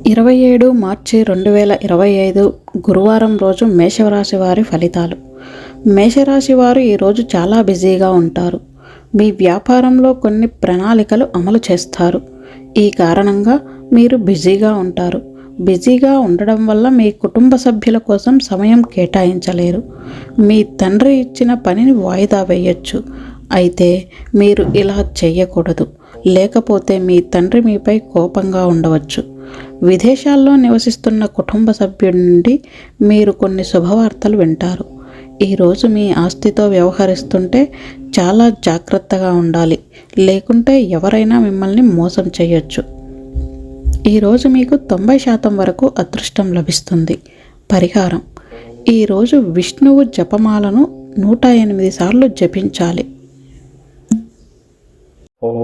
27 మార్చి 2025 గురువారం రోజు మేషరాశి వారి ఫలితాలు. మేషరాశి వారు ఈరోజు చాలా బిజీగా ఉంటారు. మీ వ్యాపారంలో కొన్ని ప్రణాళికలు అమలు చేస్తారు. ఈ కారణంగా మీరు బిజీగా ఉంటారు. బిజీగా ఉండడం వల్ల మీ కుటుంబ సభ్యుల కోసం సమయం కేటాయించలేరు. మీ తండ్రి ఇచ్చిన పనిని వాయిదా వేయొచ్చు. అయితే మీరు ఇలా చేయకూడదు, లేకపోతే మీ తండ్రి మీపై కోపంగా ఉండవచ్చు. విదేశాల్లో నివసిస్తున్న కుటుంబ సభ్యుడి నుండి మీరు కొన్ని శుభవార్తలు వింటారు. ఈరోజు మీ ఆస్తితో వ్యవహరిస్తుంటే చాలా జాగ్రత్తగా ఉండాలి, లేకుంటే ఎవరైనా మిమ్మల్ని మోసం చేయొచ్చు. ఈరోజు మీకు 90% వరకు అదృష్టం లభిస్తుంది. పరిహారం: ఈరోజు విష్ణువు జపమాలను 108 సార్లు జపించాలి. ఓం